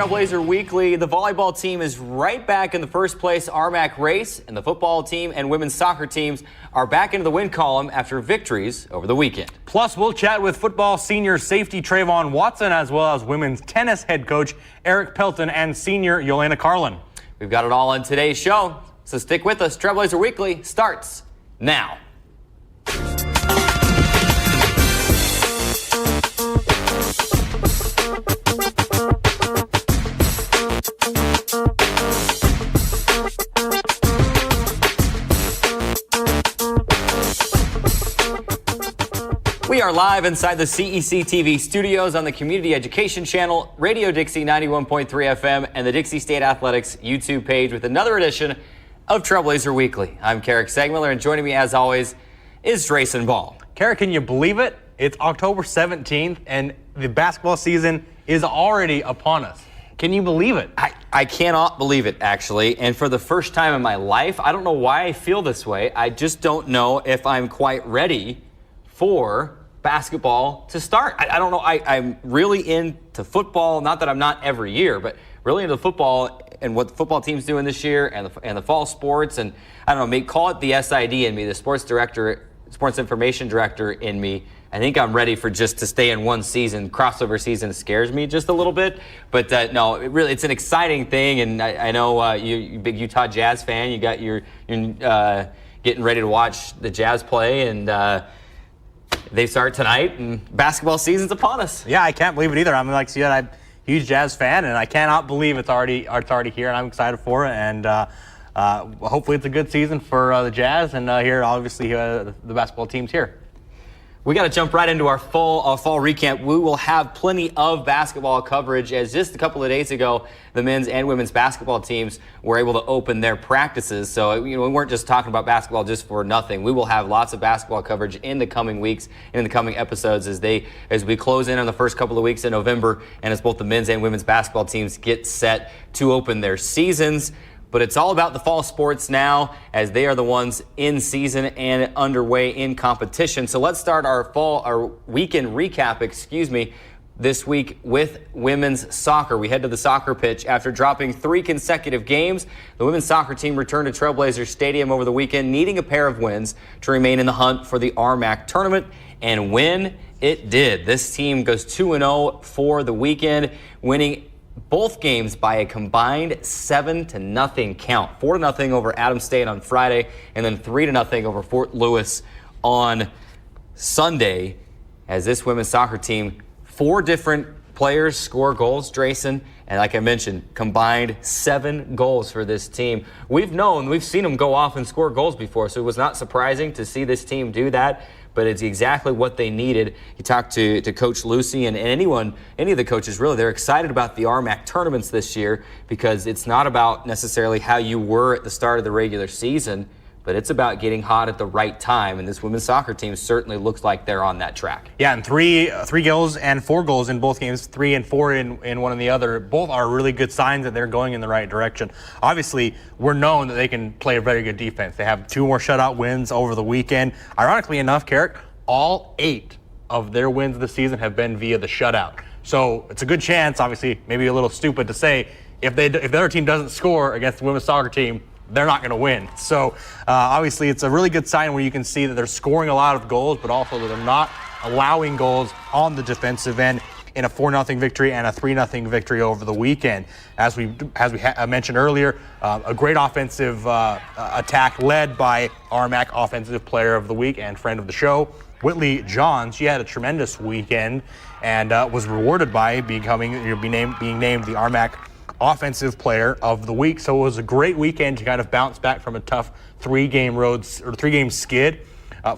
Trailblazer Weekly, the volleyball team is right back in the first place RMAC race, and the football team and women's soccer teams are back into the win column after victories over the weekend. Plus, we'll chat with football senior safety Travon Watson, as well as women's tennis head coach Eric Phelton and senior Yolanda Carlin. We've got it all on today's show, so stick with us. Trailblazer Weekly starts now. We are live inside the CEC TV studios on the Community Education Channel, Radio Dixie 91.3 FM, and the Dixie State Athletics YouTube page with another edition of Trailblazer Weekly. I'm Carrick Segmiller, and joining me as always is Drayson Ball. Carrick, can you believe it? It's October 17th, and the basketball season is already upon us. Can you believe it? I cannot believe it, actually. And for the first time in my life, I don't know why I feel this way. I just don't know if I'm quite ready for basketball to start. I don't know. I'm really into football. Not that I'm not every year, but really into football and what the football team's doing this year and the fall sports. And I don't know, call it the SID in me, the sports information director in me. I think I'm ready for just to stay in one season. Crossover season scares me just a little bit, but no, it's an exciting thing. And I know you're a big Utah Jazz fan. You got you're getting ready to watch the Jazz play, and they start tonight, and basketball season's upon us. Yeah, I can't believe it either. I'm I'm a huge Jazz fan, and I cannot believe it's already here, and I'm excited for it. And hopefully it's a good season for the Jazz, and here, obviously, the basketball team's here. We got to jump right into our fall recap. We will have plenty of basketball coverage, as just a couple of days ago, the men's and women's basketball teams were able to open their practices. So, we weren't just talking about basketball just for nothing. We will have lots of basketball coverage in the coming weeks and in the coming episodes as we close in on the first couple of weeks in November, and as both the men's and women's basketball teams get set to open their seasons. But it's all about the fall sports now, as they are the ones in season and underway in competition. So let's start our weekend recap, this week with women's soccer. We head to the soccer pitch after dropping 3 consecutive games. The women's soccer team returned to Trailblazer Stadium over the weekend, needing a pair of wins to remain in the hunt for the RMAC tournament, and win it did. This team goes 2-0 for the weekend, winning both games by a combined 7-0 count. 4-0 over Adams State on Friday, and then 3-0 over Fort Lewis on Sunday. As this women's soccer team, 4 different players score goals, Drayson, and like I mentioned, combined 7 goals for this team. We've seen them go off and score goals before, so it was not surprising to see this team do that. But it's exactly what they needed. You talked to Coach Lucy and any of the coaches, really, they're excited about the RMAC tournaments this year, because it's not about necessarily how you were at the start of the regular season, but it's about getting hot at the right time, and this women's soccer team certainly looks like they're on that track. Yeah, and three goals and 4 goals in both games, 3 and 4 in one and the other. Both are really good signs that they're going in the right direction. Obviously, we're known that they can play a very good defense. They have 2 more shutout wins over the weekend. Ironically enough, Carrick, all 8 of their wins this season have been via the shutout. So it's a good chance, obviously, maybe a little stupid to say, if the other team doesn't score against the women's soccer team, they're not going to win. So obviously it's a really good sign where you can see that they're scoring a lot of goals, but also that they're not allowing goals on the defensive end in a 4-0 victory and a 3-0 victory over the weekend. As we mentioned earlier, a great offensive attack led by RMAC Offensive Player of the Week and friend of the show, Whitley Johns. She had a tremendous weekend and was rewarded by being named the RMAC Offensive Player of the Week. So it was a great weekend to kind of bounce back from a tough 3-game skid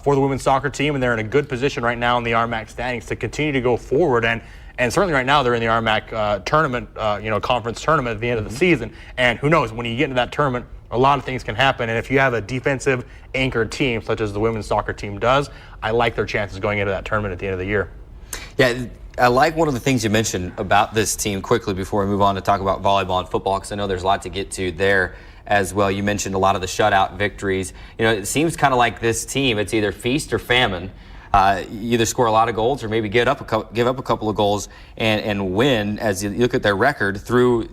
for the women's soccer team, and they're in a good position right now in the RMAC standings to continue to go forward. And certainly right now they're in the RMAC tournament, conference tournament at the end of the season. And who knows, when you get into that tournament, a lot of things can happen. And if you have a defensive anchored team such as the women's soccer team does, I like their chances going into that tournament at the end of the year. Yeah, I like one of the things you mentioned about this team quickly before we move on to talk about volleyball and football, because I know there's a lot to get to there as well. You mentioned a lot of the shutout victories. It seems kind of like this team, it's either feast or famine. either score a lot of goals or maybe give up a couple of goals and win. As you look at their record through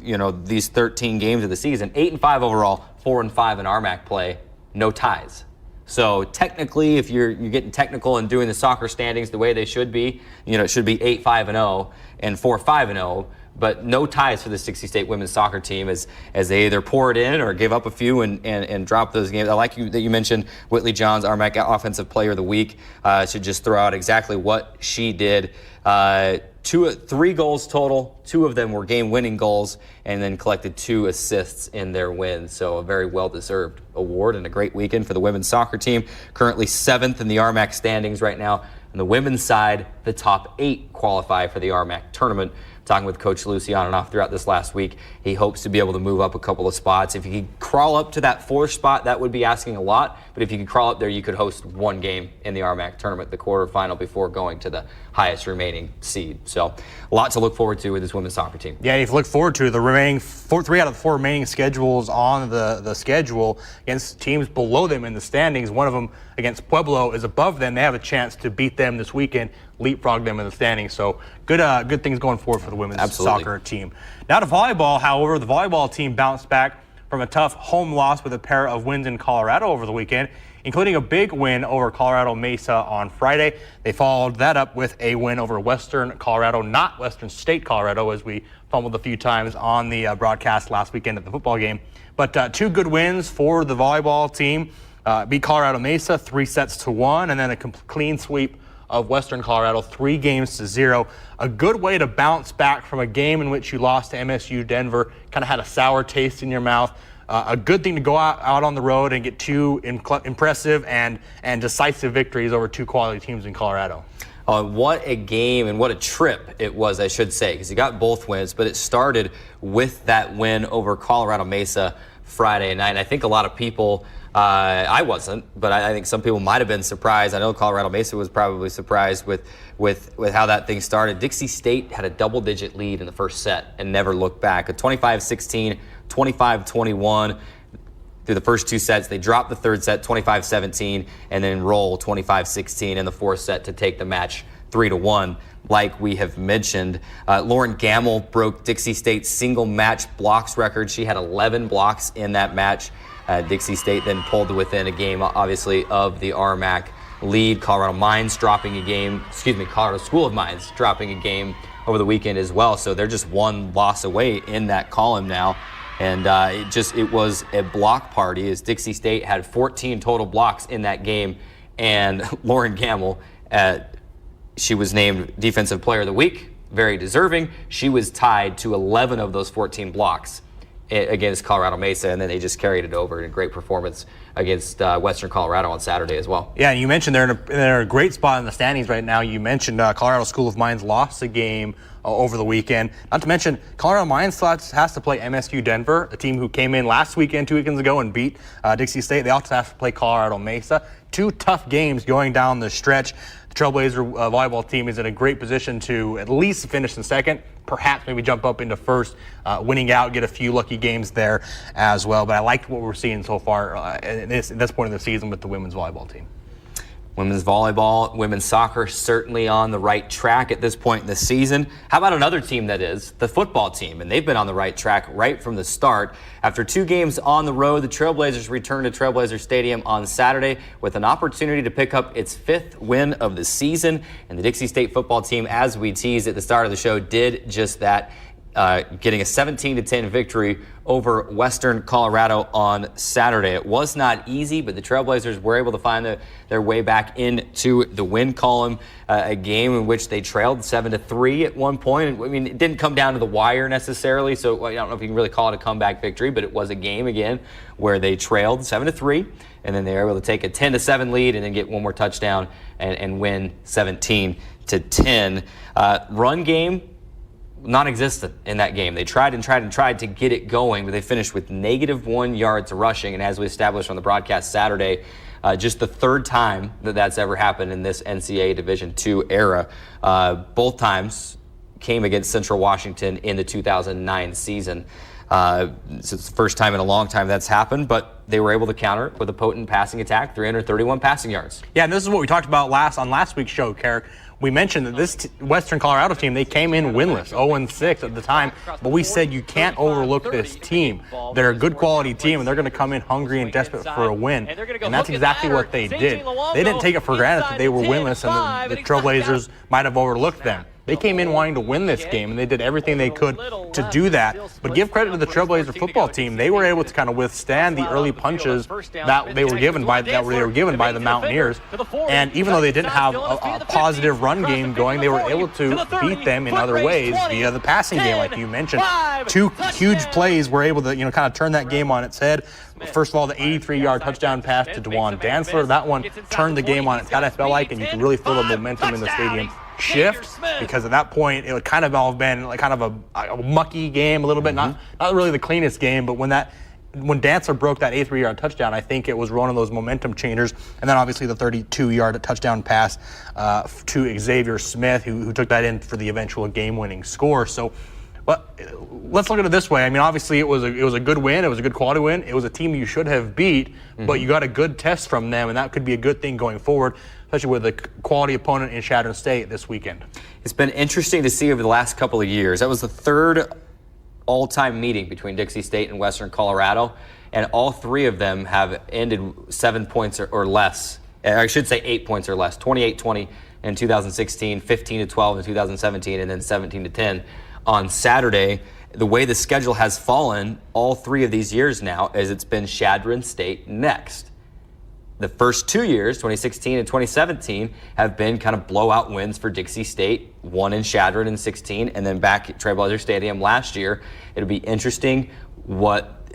these 13 games of the season, 8-5 overall, 4-5 in RMAC play, no ties. So technically, if you're getting technical and doing the soccer standings the way they should be, it should be 8-5-0 and 4-5-0. But no ties for the Dixie State women's soccer team as they either pour it in or give up a few and drop those games. I like that you mentioned Whitley Johns, RMAC Offensive Player of the Week. Should just throw out exactly what she did. 3 goals total. 2 of them were game-winning goals, and then collected 2 assists in their win. So a very well-deserved award and a great weekend for the women's soccer team. Currently 7th in the RMAC standings right now. On the women's side, the top 8 qualify for the RMAC tournament. Talking with Coach Lucy on and off throughout this last week, he hopes to be able to move up a couple of spots. If you could crawl up to that 4th spot, that would be asking a lot. But if you could crawl up there, you could host 1 game in the RMAC tournament, the quarterfinal, before going to the highest remaining seed. So a lot to look forward to with this women's soccer team. Yeah, if you look forward to the remaining 3 out of the 4 remaining schedules on the schedule against teams below them in the standings. One of them against Pueblo is above them. They have a chance to beat them this weekend, leapfrog them in the standings. So good things going forward for the women's soccer team. Now to volleyball. However, the volleyball team bounced back from a tough home loss with a pair of wins in Colorado over the weekend, including a big win over Colorado Mesa on Friday. They followed that up with a win over Western Colorado, not Western State Colorado, as we fumbled a few times on the broadcast last weekend at the football game. But 2 good wins for the volleyball team. Beat Colorado Mesa 3-1, and then a clean sweep of Western Colorado 3-0. A good way to bounce back from a game in which you lost to MSU Denver, kind of had a sour taste in your mouth. A good thing to go out on the road and get 2 impressive and decisive victories over 2 quality teams in Colorado. What a game and what a trip it was, I should say, because you got both wins, but it started with that win over Colorado Mesa Friday night. And I think a lot of people, I wasn't, but I think some people might have been surprised. I know Colorado Mesa was probably surprised with how that thing started. Dixie State had a double-digit lead in the first set and never looked back. A 25-16, 25-21 through the first 2 sets. They dropped the 3rd set, 25-17, and then roll 25-16 in the 4th set to take the match 3-1. Like we have mentioned, Lauren Gamble broke Dixie State's single match blocks record. She had 11 blocks in that match. Dixie State then pulled to within a game, obviously, of the RMAC lead. Colorado School of Mines dropping a game over the weekend as well. So they're just 1 loss away in that column now. And it was a block party, as Dixie State had 14 total blocks in that game. And Lauren Gamble, she was named Defensive Player of the Week, very deserving. She was tied to 11 of those 14 blocks against Colorado Mesa, and then they just carried it over in a great performance against Western Colorado on Saturday as well. Yeah, you mentioned they're in a great spot in the standings right now. You mentioned Colorado School of Mines lost a game over the weekend. Not to mention, Colorado Mines has to play MSU Denver, a team who came in last weekend, 2 weekends ago, and beat Dixie State. They also have to play Colorado Mesa. 2 tough games going down the stretch. The Trailblazer volleyball team is in a great position to at least finish in 2nd, perhaps maybe jump up into 1st, winning out, get a few lucky games there as well. But I liked what we're seeing so far at this point in the season with the women's volleyball team. Women's volleyball, women's soccer, certainly on the right track at this point in the season. How about another team that is? The football team, and they've been on the right track right from the start. After 2 games on the road, the Trailblazers returned to Trailblazer Stadium on Saturday with an opportunity to pick up its 5th win of the season. And the Dixie State football team, as we teased at the start of the show, did just that. Getting a 17-10 victory over Western Colorado on Saturday. It was not easy, but the Trailblazers were able to find their way back into the win column. A game in which they trailed 7-3 at one point. I mean, it didn't come down to the wire necessarily, so I don't know if you can really call it a comeback victory, but it was a game again where they trailed 7-3, and then they were able to take a 10-7 lead and then get 1 more touchdown and win 17-10. Run game, non-existent in that game. They tried to get it going, but they finished with -1 yards rushing. And as we established on the broadcast Saturday, just the 3rd time that's ever happened in this NCAA Division II era. Both times came against Central Washington in the 2009 season. It's the first time in a long time that's happened, but they were able to counter it with a potent passing attack, 331 passing yards. Yeah, and this is what we talked about on last week's show, Carrick. We mentioned that this Western Colorado team, they came in winless, 0-6 at the time, but we said you can't overlook this team. They're a good quality team, and they're going to come in hungry and desperate for a win, and that's exactly what they did. They didn't take it for granted that they were winless and the Trailblazers might have overlooked them. They came in wanting to win this game, and they did everything they could to do that. But give credit to the Trailblazer football team; they were able to kind of withstand the early punches that they were given by the Mountaineers. And even though they didn't have a positive run game going, they were able to beat them in other ways via the passing game, like you mentioned. Two huge plays were able to kind of turn that game on its head. First of all, the 83-yard touchdown pass to DeJuan Dantzler. That one turned the game on its head, I felt like, and you can really feel the momentum in the stadium shift, because at that point it would kind of all been like kind of a mucky game a little bit, not really the cleanest game, but when Dantzler broke that 83-yard touchdown, I think it was one of those momentum changers. And then obviously the 32-yard touchdown pass to Xavier Smith, who took that in for the eventual game-winning score. So let's look at it this way. I mean, obviously it was a good win. It was a good quality win. It was a team you should have beat, but you got a good test from them, and that could be a good thing going forward, especially with a quality opponent in Chadron State this weekend. It's been interesting to see over the last couple of years. That was the third all-time meeting between Dixie State and Western Colorado, and all three of them have ended 7 points or less. I should say 8 points or less. 28-20 in 2016, 15-12 in 2017, and then 17-10 on Saturday. The way the schedule has fallen all three of these years now is it's been Chadron State next. The first 2 years, 2016 and 2017, have been kind of blowout wins for Dixie State, one in Chadron in 16, and then back at Trailblazer Stadium last year. It'll be interesting what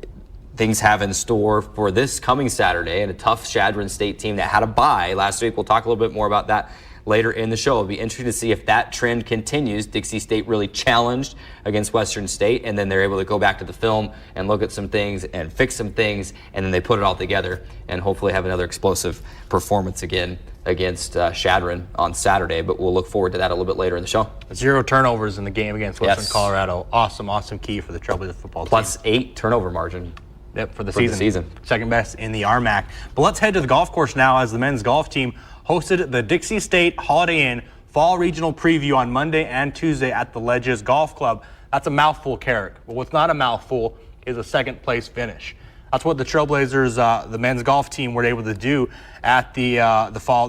things have in store for this coming Saturday, and a tough Chadron State team that had a bye last week. We'll talk a little bit more about that later in the show. It'll be interesting to see if that trend continues. Dixie State really challenged against Western State, and then they're able to go back to the film and look at some things and fix some things, and then they put it all together and hopefully have another explosive performance again against Chadron on Saturday. But we'll look forward to that a little bit later in the show. 0 turnovers in the game against Western Colorado. Awesome key for the Trailblazer football team. Plus 8 turnover margin. Yep, for the season. Second best in the RMAC. But let's head to the golf course now, as the men's golf team hosted the Dixie State Holiday Inn Fall Regional Preview on Monday and Tuesday at the Ledges Golf Club. That's a mouthful, Carrick. But what's not a mouthful is a second place finish. That's what the Trailblazers, the men's golf team, were able to do at the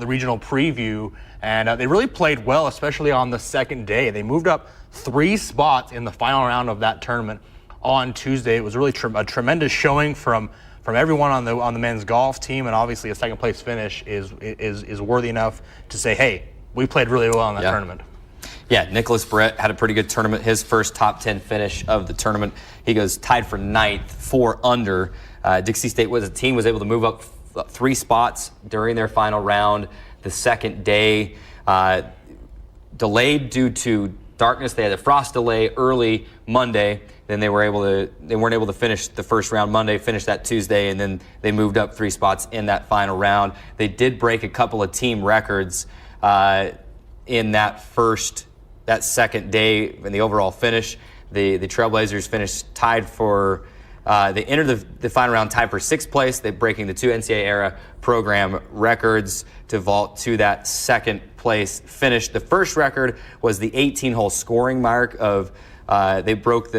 regional preview, and they really played well, especially on the second day. They moved up 3 spots in the final round of that tournament on Tuesday. It was really a tremendous showing from everyone on the men's golf team, and obviously a second place finish is worthy enough to say, hey, we played really well in that tournament. Yeah, Nicholas Brett had a pretty good tournament. His first top 10 finish of the tournament. He goes tied for 9th, 4 under. Dixie State was able to move up 3 spots during their final round. The second day, delayed due to darkness. They had a frost delay early Monday. Then they weren't able to finish the first round Monday, finish that Tuesday, and then they moved up 3 spots in that final round. They did break a couple of team records in that second day in the overall finish. The Trailblazers finished tied for, they entered the final round tied for 6th place. They're breaking the 2 NCAA era program records to vault to that second place finish. The first record was the 18-hole scoring mark of, they broke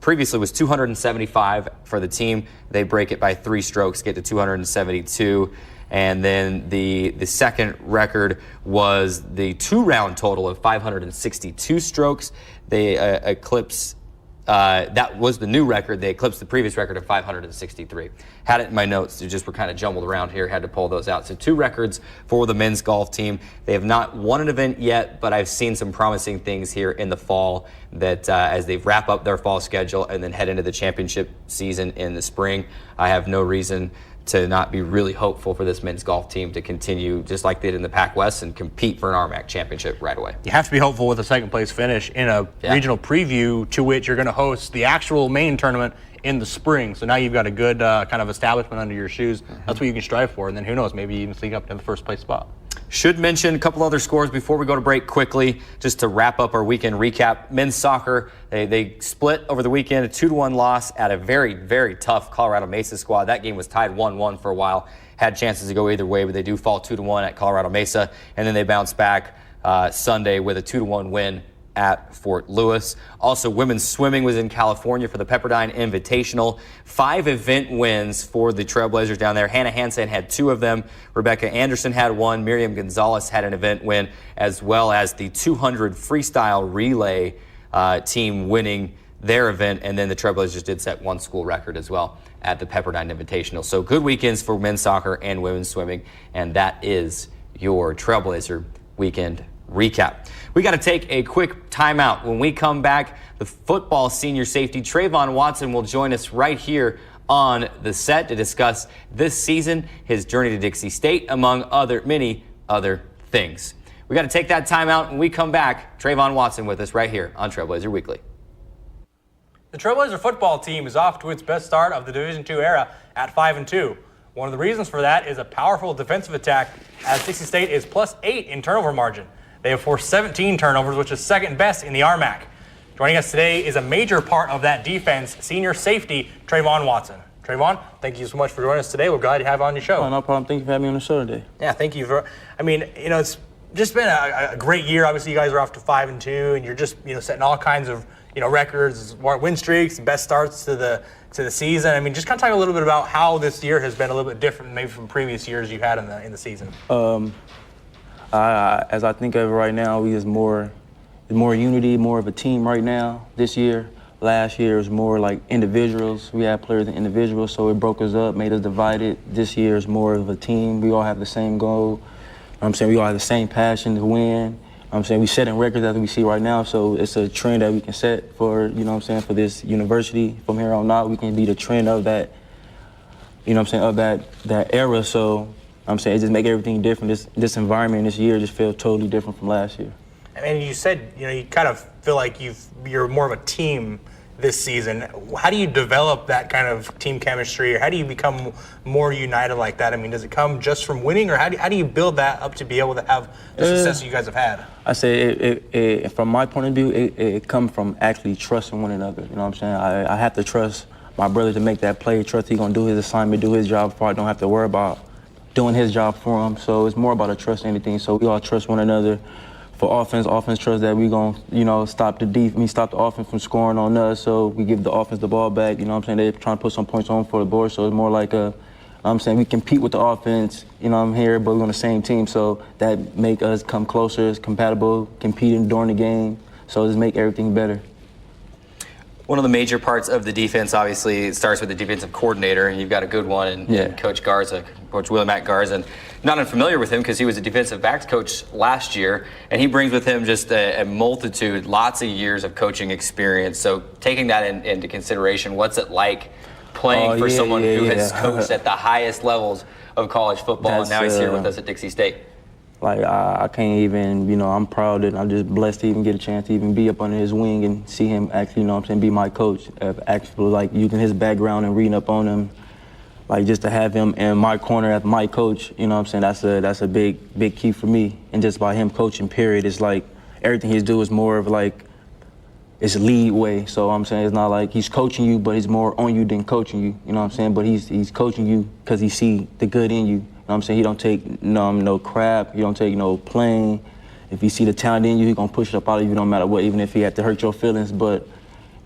previously was 275 for the team. They break it by 3 strokes, get to 272. And then the second record was the 2-round total of 562 strokes. They eclipsed, that was the new record. They eclipsed the previous record of 563. Had it in my notes. They just were kind of jumbled around here. Had to pull those out. So 2 records for the men's golf team. They have not won an event yet, but I've seen some promising things here in the fall that as they wrap up their fall schedule and then head into the championship season in the spring, I have no reason to not be really hopeful for this men's golf team to continue just like they did in the Pac West and compete for an RMAC championship right away. You have to be hopeful with a second place finish in a regional preview to which you're going to host the actual main tournament in the spring. So now you've got a good kind of establishment under your shoes. That's what you can strive for. And then who knows, maybe you even sneak up to the first place spot. Should mention a couple other scores before we go to break quickly, just to wrap up our weekend recap. Men's soccer, they split over the weekend, a 2-1 loss at a very, very tough Colorado Mesa squad. That game was tied 1-1 for a while. Had chances to go either way, but they do fall 2-1 at Colorado Mesa. And then they bounce back Sunday with a 2-1 win at Fort Lewis. Also, women's swimming was in California for the Pepperdine Invitational. 5 event wins for the Trailblazers down there. Hannah Hansen had 2 of them. Rebecca Anderson had 1. Miriam Gonzalez had an event win, as well as the 200 freestyle relay team winning their event. And then the Trailblazers did set 1 school record as well at the Pepperdine Invitational. So good weekends for men's soccer and women's swimming. And that is your Trailblazer weekend recap. We got to take a quick timeout. When we come back, the football senior safety Travon Watson will join us right here on the set to discuss this season, his journey to Dixie State, among many other things. We got to take that timeout. When we come back, Travon Watson with us right here on Trailblazer Weekly. The Trailblazer football team is off to its best start of the Division II era at 5-2. One of the reasons for that is a powerful defensive attack, as Dixie State is +8 in turnover margin. They have forced 17 turnovers, which is second best in the RMAC. Joining us today is a major part of that defense, senior safety Travon Watson. Travon, thank you so much for joining us today. We're glad to have you on your show. Oh, no problem. Thank you for having me on the show today. Yeah, thank you for. It's just been a great year. Obviously, you guys are off to 5-2, and you're just setting all kinds of records, win streaks, best starts to the season. I mean, just kind of talk a little bit about how this year has been a little bit different, maybe from previous years you had in the season. As I think of it right now, we is more unity, more of a team right now this year. Last year was more like individuals. We had players and individuals, so it broke us up, made us divided. This year is more of a team. We all have the same goal. We all have the same passion to win. We're setting records as we see right now, so it's a trend that we can set for, for this university. From here on out, we can be the trend of that, of that era. So it just make everything different. This environment this year just feels totally different from last year. And you said, you kind of feel like you're more of a team this season. How do you develop that kind of team chemistry, or how do you become more united like that? I mean, does it come just from winning, or how do you build that up to be able to have the success you guys have had? I say from my point of view, it comes from actually trusting one another. You know what I'm saying? I have to trust my brother to make that play, trust he's going to do his assignment, do his job before I don't have to worry about doing his job for him. So it's more about a trust than anything. So we all trust one another. For offense trust that we gonna, stop the offense from scoring on us. So we give the offense the ball back. They're trying to put some points on for the board. So it's more like we compete with the offense. I'm here, but we're on the same team. So that make us come closer, compatible, competing during the game. So just make everything better. One of the major parts of the defense, obviously, it starts with the defensive coordinator, and you've got a good one in Coach Garza, Coach Willie Matt Garza. And not unfamiliar with him because he was a defensive backs coach last year, and he brings with him just a multitude, lots of years of coaching experience. So taking that into consideration, what's it like playing for someone who has coached at the highest levels of college football, and now he's here with us at Dixie State? Like, I can't even, I'm proud that I'm just blessed to even get a chance to even be up under his wing and see him actually, be my coach. Actually, like, using his background and reading up on him, like, just to have him in my corner as my coach, that's a big key for me. And just by him coaching, period, it's like everything he's doing is more of like, it's a lead way. So it's not like he's coaching you, but he's more on you than coaching you, But he's coaching you because he see the good in you. He don't take no crap. He don't take no playing. If he see the talent in you, he gonna push it up out of you no matter what, even if he have to hurt your feelings. But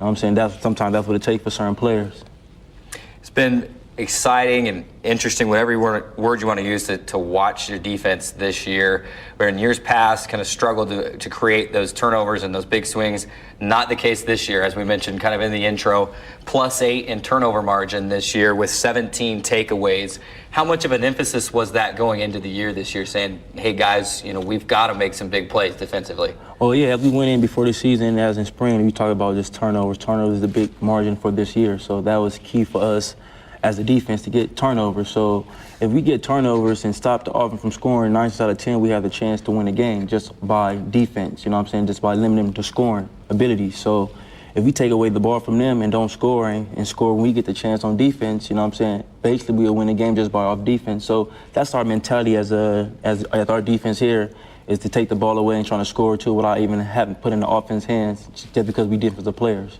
sometimes that's what it takes for certain players. It's been exciting and interesting, whatever word you want to use, to watch your defense this year, where in years past kind of struggled to create those turnovers and those big swings. Not the case this year, as we mentioned kind of in the intro. +8 in turnover margin this year with 17 takeaways. How much of an emphasis was that going into the year this year, saying, hey guys, we've got to make some big plays defensively? Oh yeah, we went in before the season, as in spring, we talked about just turnovers. Turnovers is the big margin for this year, so that was key for us as a defense to get turnovers. So if we get turnovers and stop the offense from scoring 9 out of 10, we have the chance to win the game just by defense, just by limiting them to scoring abilities. So if we take away the ball from them and don't score and score when we get the chance on defense, you know what I'm saying, basically we'll win the game just by off defense. So that's our mentality as our defense here, is to take the ball away and trying to score too without even having put in the offense hands, just because we defensive players.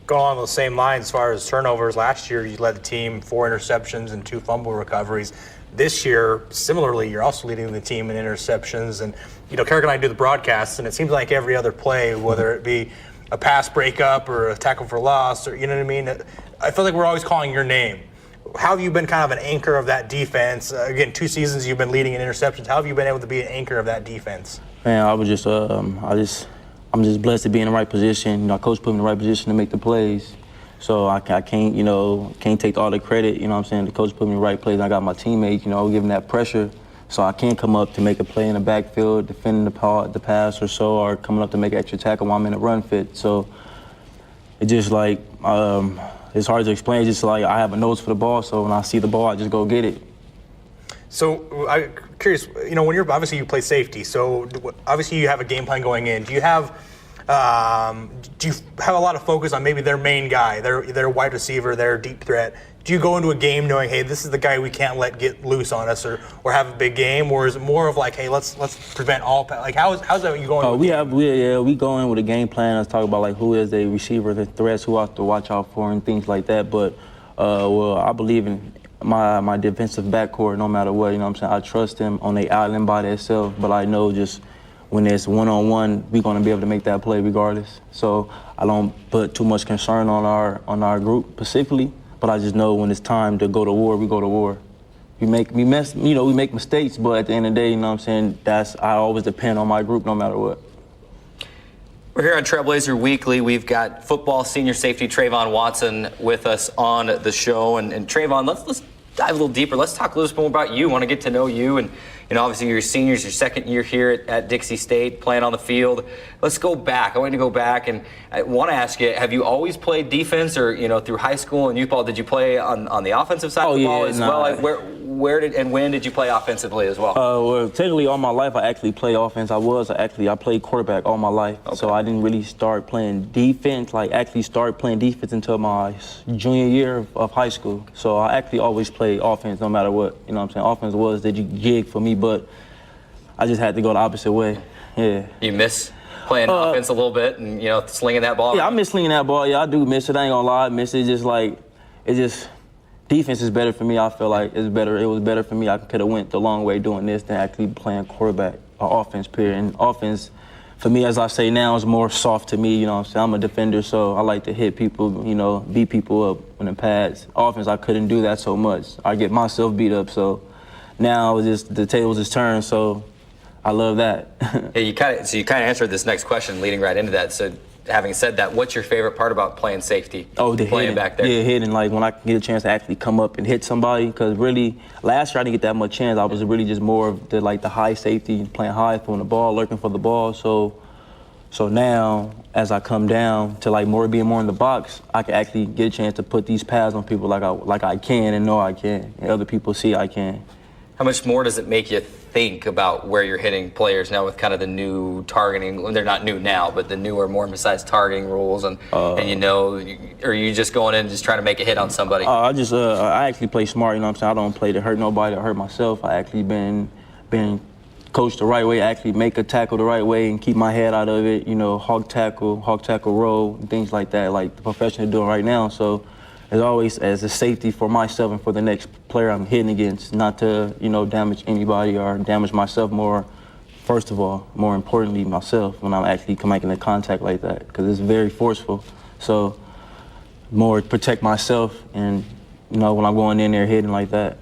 Going along those same lines, as far as turnovers, last year you led the team 4 interceptions and 2 fumble recoveries. This year, similarly, you're also leading the team in interceptions. And, you know, Carrick and I do the broadcasts, and it seems like every other play, whether it be a pass breakup or a tackle for loss, or, you know what I mean? I feel like we're always calling your name. How have you been kind of an anchor of that defense? Again, 2 seasons you've been leading in interceptions. How have you been able to be an anchor of that defense? Man, I'm just blessed to be in the right position. You know, Coach put me in the right position to make the plays. So I can't, you know, can't take all the credit. You know what I'm saying? The coach put me in the right place. I got my teammates, you know, giving that pressure. So I can't come up to make a play in the backfield, defending the pass or so, or coming up to make an extra tackle while I'm in a run fit. So it's just like, it's hard to explain. It's just like I have a nose for the ball, so when I see the ball, I just go get it. So I'm curious, you know, when you're, obviously you play safety, so obviously you have a game plan going in. Do you have a lot of focus on maybe their main guy, their wide receiver, their deep threat? Do you go into a game knowing, hey, this is the guy we can't let get loose on us or have a big game, or is it more of like, hey, let's prevent all like how's that you going? We go in with a game plan. Let's talk about like who is the receiver, the threats, who I have to watch out for, and things like that. But I believe in my defensive backcourt no matter what. You know what I'm saying? I trust them on the island by themselves, but I know just when it's one-on-one, we're going to be able to make that play regardless. So I don't put too much concern on our group specifically, but I just know when it's time to go to war, we go to war. We make mistakes, but at the end of the day, you know what I'm saying, I always depend on my group no matter what. We're here on Trailblazer Weekly. We've got football senior safety Travon Watson with us on the show. And Travon, let's dive a little deeper. Let's talk a little bit more about you. I want to get to know you. And, you know, obviously you're seniors, your second year here at Dixie State, playing on the field. Let's go back. I want you to go back, and I want to ask you, have you always played defense, or, you know, through high school and youth ball, did you play on the offensive side of the ball as well? Like, where did and when did you play offensively as well? Well, technically all my life I actually played offense. I played quarterback all my life. Okay. So I didn't really start playing defense, until my junior year of high school. So I actually always played offense no matter what. You know what I'm saying? Offense was the gig for me, but I just had to go the opposite way. Yeah. You miss playing offense a little bit and, you know, slinging that ball? Yeah, I miss slinging that ball. Yeah, I do miss it. I ain't gonna lie. I miss it. Defense is better for me. I feel like it's better. It was better for me. I could have went the long way doing this than actually playing quarterback or offense, period. And offense, for me, as I say now, is more soft to me. You know what I'm saying? I'm a defender, so I like to hit people, you know, beat people up in the pads. Offense, I couldn't do that so much. I get myself beat up, so now it's just the tables is turned, so I love that. Yeah, you kind of answered this next question leading right into that. So having said that, what's your favorite part about playing safety? Oh, the playing hitting. Back there. Yeah, hitting. Like when I can get a chance to actually come up and hit somebody. Because really, last year I didn't get that much chance. I was really just more of the high safety, playing high, throwing the ball, lurking for the ball. So now, as I come down to being more in the box, I can actually get a chance to put these pads on people like I can and know I can, and other people see I can. How much more does it make you think about where you're hitting players now with kind of the new targeting? Well, they're not new now, but the newer, more emphasized targeting rules, and you know, or are you just going in and just trying to make a hit on somebody? I actually play smart. You know what I'm saying? I don't play to hurt nobody or hurt myself. I actually been coached the right way. I actually make a tackle the right way and keep my head out of it. You know, hog tackle roll, and things like that, like the professional doing right now. So it's always as a safety for myself and for the next player I'm hitting against, not to, you know, damage anybody or damage myself more. First of all, more importantly, myself when I'm actually making a contact like that, because it's very forceful. So more protect myself, and, you know, when I'm going in there hitting like that.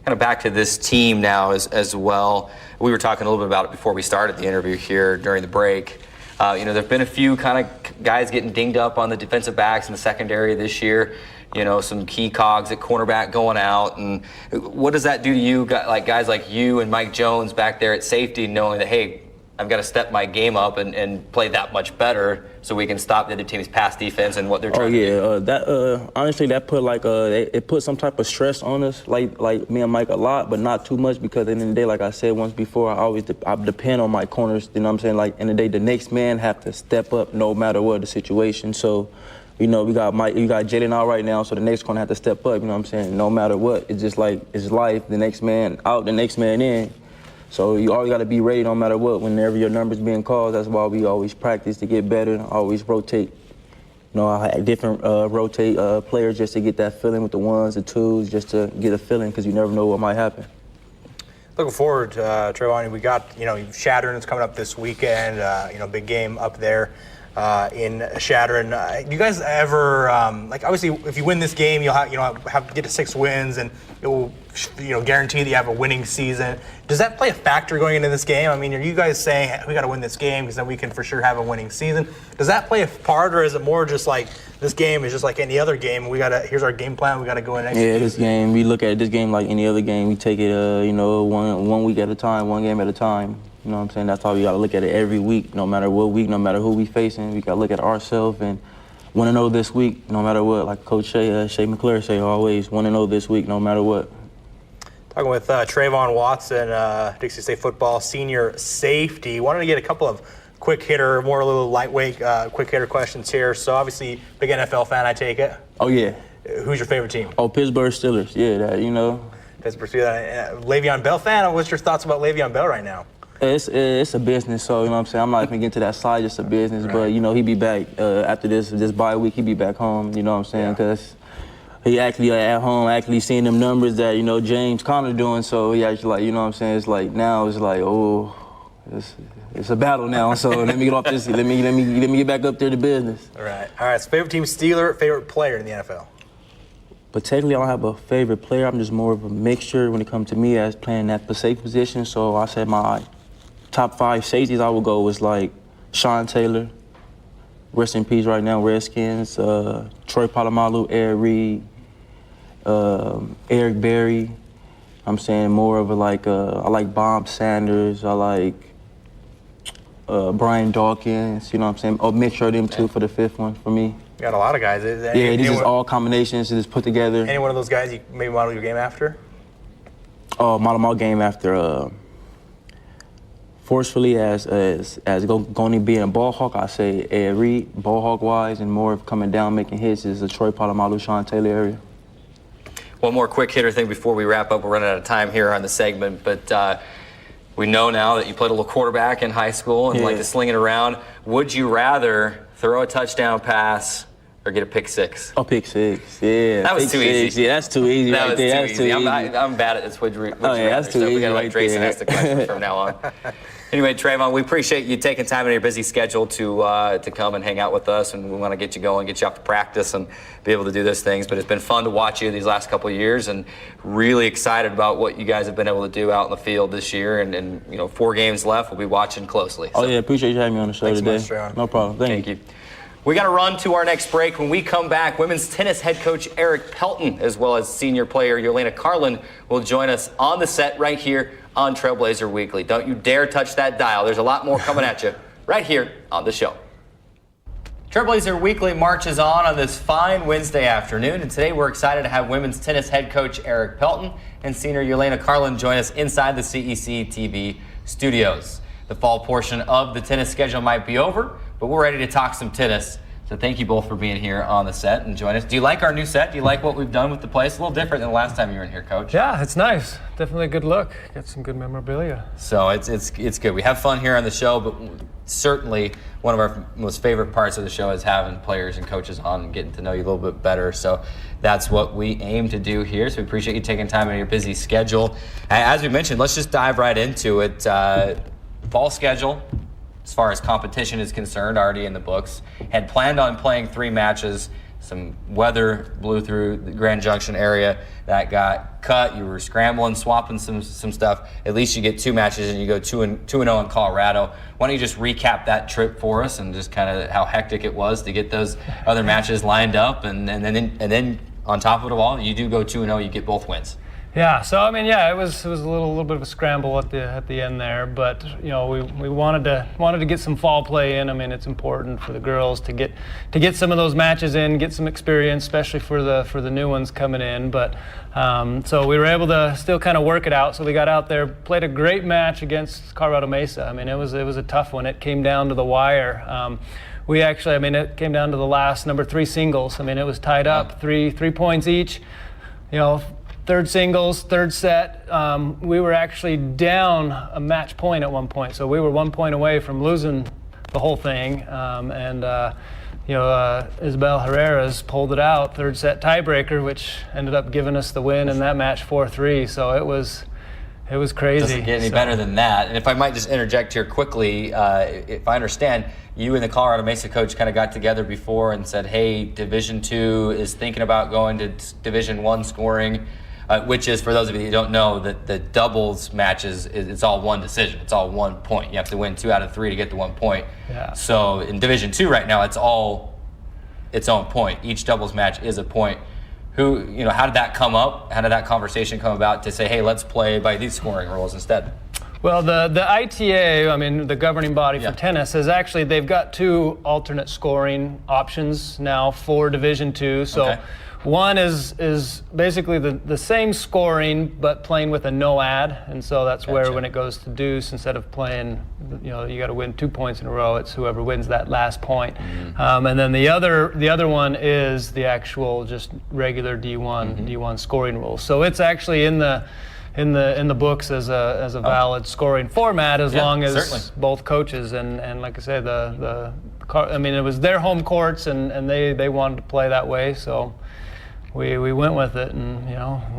Kind of back to this team now as well. We were talking a little bit about it before we started the interview here during the break. You know, there have been a few kind of guys getting dinged up on the defensive backs in the secondary this year. You know, some key cogs at cornerback going out. And what does that do to you, like guys like you and Mike Jones back there at safety, knowing that, hey, I've got to step my game up and play that much better so we can stop the other team's pass defense and what they're trying to do. That honestly, that put it put some type of stress on us, like me and Mike a lot, but not too much, because at the end of the day, like I said once before, I depend on my corners. You know what I'm saying? Like in the day, the next man have to step up no matter what the situation. So, we got Mike, you got Jalen out right now, so the next corner have to step up. You know what I'm saying? No matter what, it's just like it's life. The next man out, the next man in. So you always got to be ready no matter what. Whenever your number's being called, that's why we always practice to get better, always rotate. I had different rotate players just to get that feeling with the ones, the twos, just to get a feeling, because you never know what might happen. Looking forward, Trevon. We got, Chadron is coming up this weekend, big game up there in Chadron. Do you guys ever, obviously, if you win this game, you'll have get to 6 wins, and it will, guarantee that you have a winning season. Does that play a factor going into this game? I mean, are you guys saying, hey, we got to win this game because then we can for sure have a winning season? Does that play a part, or is it more just like this game is just like any other game? Here's our game plan. We got to go in next. Yeah, this game, we look at this game like any other game. We take it, one week at a time, one game at a time. You know what I'm saying? That's how we got to look at it every week, no matter what week, no matter who we facing. We got to look at ourselves and want to know this week, no matter what. Like Coach Shea McClure say always, want to know this week, no matter what. Talking with Trayvon Watson, Dixie State football senior safety. Wanted to get a couple of quick hitter, more a little lightweight, quick hitter questions here. So obviously, big NFL fan, I take it. Oh yeah. Who's your favorite team? Oh, Pittsburgh Steelers. Yeah, Pittsburgh Steelers. Le'Veon Bell fan. What's your thoughts about Le'Veon Bell right now? It's a business, so you know what I'm saying. I'm not even getting to that side. Just a business, right. But he be back after this bye week. He be back home. You know what I'm saying? Because he actually at home, actually seeing them numbers that James Conner doing. So he actually what I'm saying. It's like now it's like it's a battle now. So let me get off this. Let me get back up there to business. All right. So favorite team Steeler, favorite player in the NFL. But technically, I don't have a favorite player. I'm just more of a mixture when it comes to me as playing that safe position. So I said my top 5 safeties I would go was like Sean Taylor, rest in peace right now, Redskins, Troy Polamalu, Eric Reed, Eric Berry. I'm saying more of I like Bob Sanders, I like Brian Dawkins, you know what I'm saying? A mixture of them two for the 5th one for me. You got a lot of guys. These is all combinations just put together. Any one of those guys you maybe model your game after? Model my game after forcefully as going to be a ball hawk, I say Ed Reed, ball hawk wise, and more of coming down making hits is the Troy Polamalu, Sean Taylor area. One more quick hitter thing before we wrap up. We're running out of time here on the segment, but we know now that you played a little quarterback in high school and like to sling it around. Would you rather throw a touchdown pass or get a pick 6? Oh, pick 6, yeah. That was too easy. Yeah, that's too easy right there. That's too easy. I'm bad at this. Would you that's too easy. We got to let Drayson ask the question from now on. Anyway, Trayvon, we appreciate you taking time in your busy schedule to come and hang out with us, and we want to get you going, get you off to practice, and be able to do those things. But it's been fun to watch you these last couple of years, and really excited about what you guys have been able to do out in the field this year. And 4 games left. We'll be watching closely. Oh yeah, appreciate you having me on the show today. Thanks so much, Trayvon. No problem. Thank you. We got to run to our next break. When we come back, women's tennis head coach Eric Phelton, as well as senior player Yelena Carlin, will join us on the set right here on Trailblazer Weekly. Don't you dare touch that dial. There's a lot more coming at you right here on the show. Trailblazer Weekly marches on this fine Wednesday afternoon, and today we're excited to have women's tennis head coach Eric Phelton and senior Yelena Carlin join us inside the CEC TV studios. The fall portion of the tennis schedule might be over, but we're ready to talk some tennis. So thank you both for being here on the set and join us. Do you like our new set? Do you like what we've done with the place? A little different than the last time you were in here, Coach. Yeah, it's nice. Definitely a good look. Got some good memorabilia. So it's good. We have fun here on the show, but certainly one of our most favorite parts of the show is having players and coaches on and getting to know you a little bit better. So that's what we aim to do here. So we appreciate you taking time in your busy schedule. As we mentioned, let's just dive right into it. Fall schedule, as far as competition is concerned, already in the books. Had planned on playing 3 matches. Some weather blew through the Grand Junction area. That got cut. You were scrambling, swapping some stuff. At least you get 2 matches and you go 2-0 in Colorado. Why don't you just recap that trip for us and just kind of how hectic it was to get those other matches lined up, and then on top of it all, you do go 2-0, you get both wins. Yeah, so I mean, yeah, it was a little bit of a scramble at the end there, but you know, we wanted to get some fall play in. I mean, it's important for the girls to get some of those matches in, get some experience, especially for the new ones coming in. But so we were able to still kind of work it out. So we got out there, played a great match against Colorado Mesa. I mean, it was a tough one. It came down to the wire. It came down to the last number 3 singles. I mean, it was tied up, three points each. You know, third singles, third set. We were actually down a match point at one point, so we were 1 point away from losing the whole thing. Isabel Herrera's pulled it out, third set tiebreaker, which ended up giving us the win in that match 4-3. So it was crazy. Doesn't get any better than that. And if I might just interject here quickly, if I understand, you and the Colorado Mesa coach kind of got together before and said, hey, Division II is thinking about going to Division I scoring, which is, for those of you who don't know, that the doubles matches, it's all one decision. It's all 1 point. You have to win 2 out of 3 to get the 1 point. Yeah. So in Division II right now, it's all its own point. Each doubles match is a point. How did that come up? How did that conversation come about to say, hey, let's play by these scoring rules instead? Well, the ITA, I mean, the governing body for tennis, they've got 2 alternate scoring options now for Division II. So one is basically the same scoring, but playing with a no ad. And so that's where when it goes to deuce, instead of playing, you got to win 2 points in a row, it's whoever wins that last point. Mm-hmm. And then the other one is the actual just regular D1 scoring rules. So it's actually in the books as a valid scoring format, as long as both coaches and like I said, it was their home courts and they wanted to play that way, so we went with it, and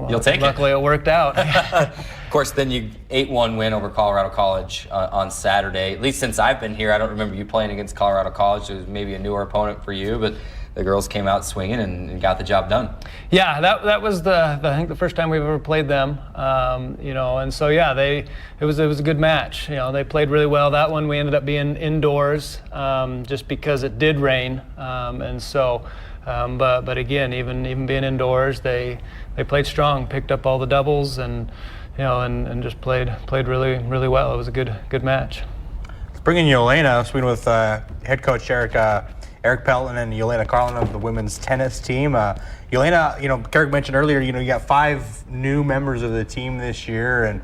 you'll take luckily it worked out. Of course, then you 8-1 win over Colorado College on Saturday. At least since I've been here, I don't remember you playing against Colorado College. It was maybe a newer opponent for you, but the girls came out swinging and got the job done. Yeah, that was I think the first time we've ever played them. And so it was a good match. They played really well. That one we ended up being indoors just because it did rain, and so. But again, even being indoors, they played strong, picked up all the doubles, and just played really really well. It was a good match. Let's bring in Yelena, speaking with head coach Eric Phelton and Yelena Carlin of the women's tennis team. Yelena, Eric mentioned earlier, you got 5 new members of the team this year, and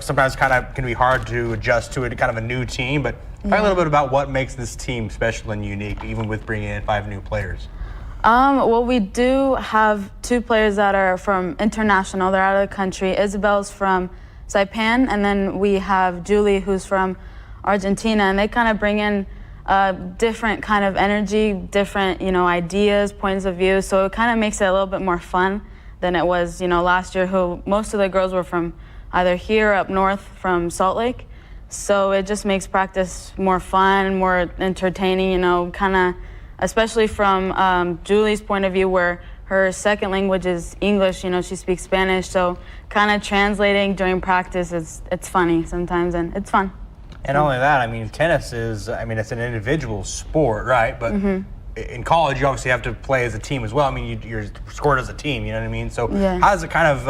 sometimes kind of can be hard to adjust to it, kind of a new team. But talk a little bit about what makes this team special and unique, even with bringing in 5 new players. Well, we do have 2 players that are from international. They're out of the country. Isabel's from Saipan, and then we have Julie, who's from Argentina, and they kind of bring in different kind of energy, different, ideas, points of view. So it kind of makes it a little bit more fun than it was, last year, who most of the girls were from either here or up north from Salt Lake. So it just makes practice more fun, more entertaining, kind of, especially from Julie's point of view, where her second language is English. She speaks Spanish, so kind of translating during practice it's funny sometimes, and it's fun. And not only that, tennis is, it's an individual sport, right? But in college, you obviously have to play as a team as well. You're scored as a team, you know what I mean? So how does it kind of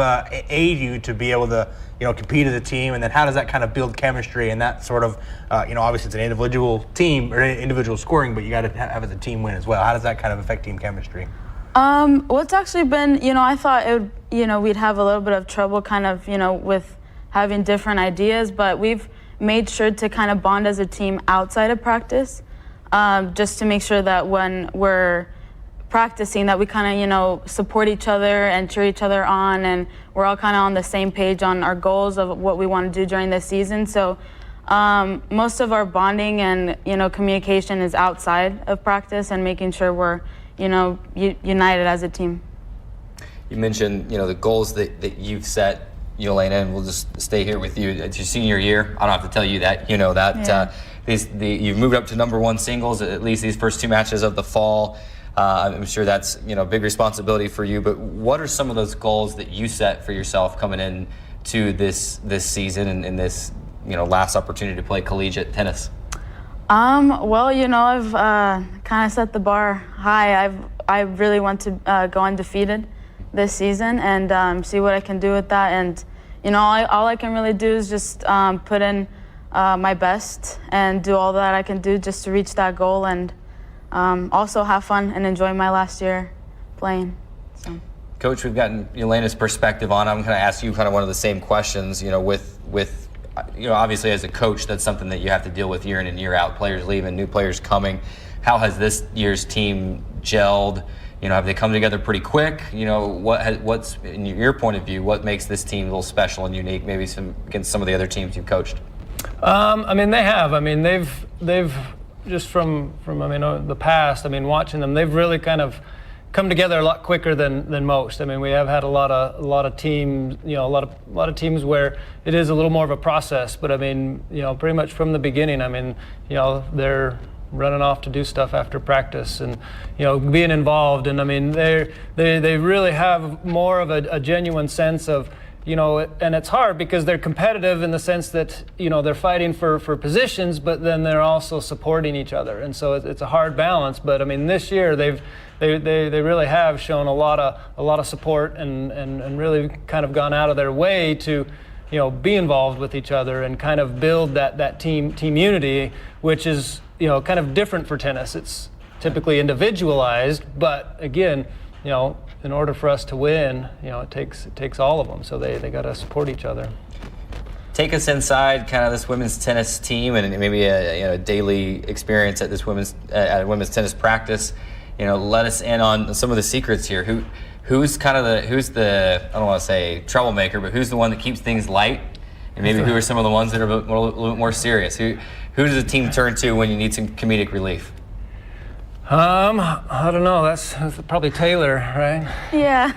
aid you to be able to, compete as a team? And then how does that kind of build chemistry and that sort of, obviously it's an individual team or individual scoring, but you got to have as a team win as well. How does that kind of affect team chemistry? Well, it's actually been, I thought it would, we'd have a little bit of trouble kind of, with having different ideas, but we've made sure to kind of bond as a team outside of practice, just to make sure that when we're practicing that we kind of, support each other and cheer each other on, and we're all kind of on the same page on our goals of what we want to do during this season. So most of our bonding and, communication is outside of practice and making sure we're, united as a team. You mentioned, the goals that you've set, Yelena, and we'll just stay here with you. It's your senior year. I don't have to tell you that. You know that. Yeah. You've moved up to number 1 singles, at least these first 2 matches of the fall. I'm sure that's a big responsibility for you. But what are some of those goals that you set for yourself coming in to this season and this last opportunity to play collegiate tennis? Well, I've kind of set the bar high. I really want to go undefeated this season and see what I can do with that. And all I can really do is just put in my best and do all that I can do just to reach that goal, and also have fun and enjoy my last year playing. So. Coach, we've gotten Yelena's perspective on it. I'm going to ask you kind of one of the same questions. With obviously as a coach, that's something that you have to deal with year in and year out. Players leaving, new players coming. How has this year's team gelled? Have they come together pretty quick? What's in your point of view? What makes this team a little special and unique, maybe against some of the other teams you've coached? They have. They've just from the past. Watching them, they've really kind of come together a lot quicker than most. We have had a lot of teams, a lot of teams where it is a little more of a process. But pretty much from the beginning, they're running off to do stuff after practice and being involved, and they really have more of a genuine sense of and it's hard because they're competitive in the sense that they're fighting for positions, but then they're also supporting each other, and so it's a hard balance. But this year they really have shown a lot of support and really kind of gone out of their way to be involved with each other and kind of build that team unity, which is kind of different for tennis. It's typically individualized, but again, in order for us to win, it takes all of them. So they got to support each other. Take us inside kind of this women's tennis team and maybe a daily experience at this women's tennis practice. Let us in on some of the secrets here. Who's the I don't want to say troublemaker, but who's the one that keeps things light? And maybe who are some of the ones that are a little bit more serious? Who does the team turn to when you need some comedic relief? I don't know. That's probably Taylor, right? Yeah.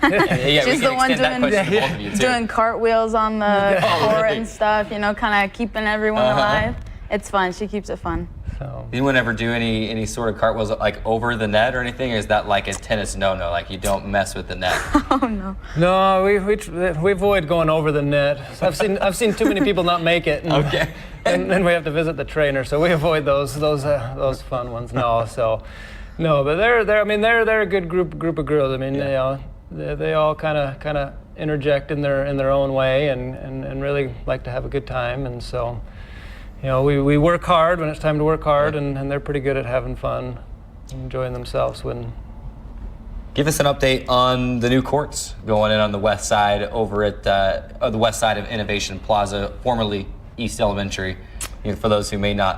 She's the one doing cartwheels on the court and stuff. Kind of keeping everyone alive. It's fun. She keeps it fun. So. Anyone ever do any sort of cartwheels like over the net or anything, or is that like a tennis no-no? Like you don't mess with the net? Oh no. No, we avoid going over the net. I've seen too many people not make it. Okay. And then we have to visit the trainer, so we avoid those fun ones. No, but they're a good group of girls. They all kind of interject in their own way and really like to have a good time, and so. We work hard when it's time to work hard, and they're pretty good at having fun, enjoying themselves. Give us an update on the new courts going in on the west side over at the west side of Innovation Plaza, formerly East Elementary. For those who may not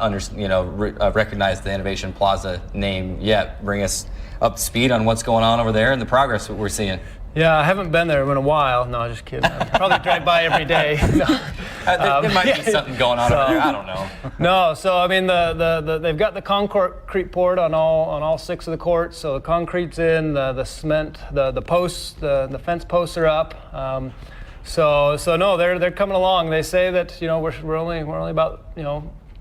recognize the Innovation Plaza name yet, bring us up to speed on what's going on over there and the progress that we're seeing. Yeah, I haven't been there in a while. No, just kidding. I probably drive by every day. There might be something going on over there. I don't know. No, so they've got the concrete poured on all 6 of the courts. So the concrete's in, the cement, the posts, the fence posts are up. So no, they're coming along. They say that we're only about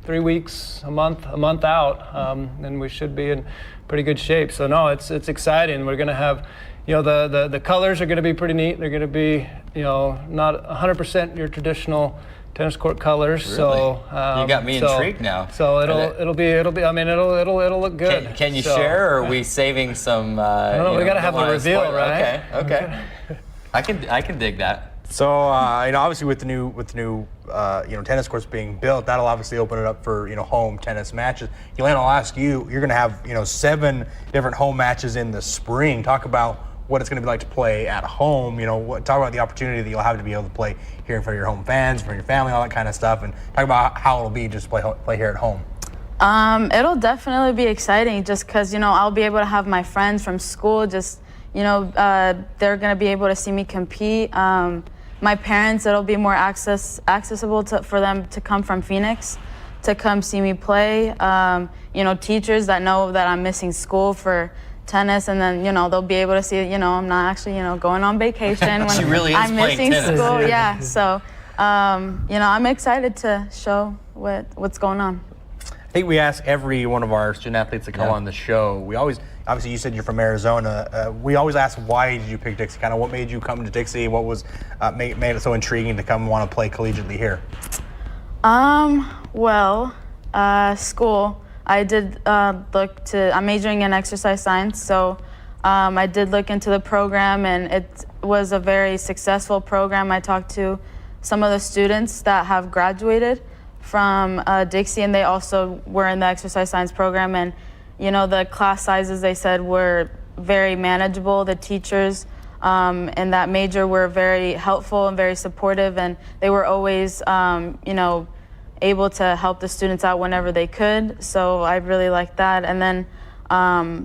3 weeks, a month out, and we should be in pretty good shape. So no, it's exciting. We're going to have. The colors are going to be pretty neat. They're going to be, not 100% your traditional tennis court colors. Really? So you got me intrigued now. So it'll look good. Can you share, or are we saving some? I don't know. We got to have the reveal, right? Okay. I can dig that. So obviously with the new tennis courts being built, that'll obviously open it up for home tennis matches. Yelena, I'll ask you. You're going to have 7 different home matches in the spring. Talk about what it's going to be like to play at home. Talk about the opportunity that you'll have to be able to play here in front of your home fans, for your family, all that kind of stuff, and talk about how it'll be just to play here at home. It'll definitely be exciting, just because I'll be able to have my friends from school. Just they're going to be able to see me compete. My parents, it'll be more accessible for them to come from Phoenix to come see me play. Teachers that know that I'm missing school for tennis, and then they'll be able to see I'm not actually going on vacation when she really is I'm missing tennis. school. Yeah, so I'm excited to show what's going on. I think we ask every one of our student athletes that come on the show. We always, obviously, you said you're from Arizona. We always ask, why did you pick Dixie? Kind of what made you come to Dixie? What was made it so intriguing to come and want to play collegiately here? School. I did I'm majoring in exercise science, so I did look into the program, and it was a very successful program. I talked to some of the students that have graduated from Dixie, and they also were in the exercise science program. And the class sizes, they said, were very manageable. The teachers in that major were very helpful and very supportive, and they were always able to help the students out whenever they could. So I really liked that. And then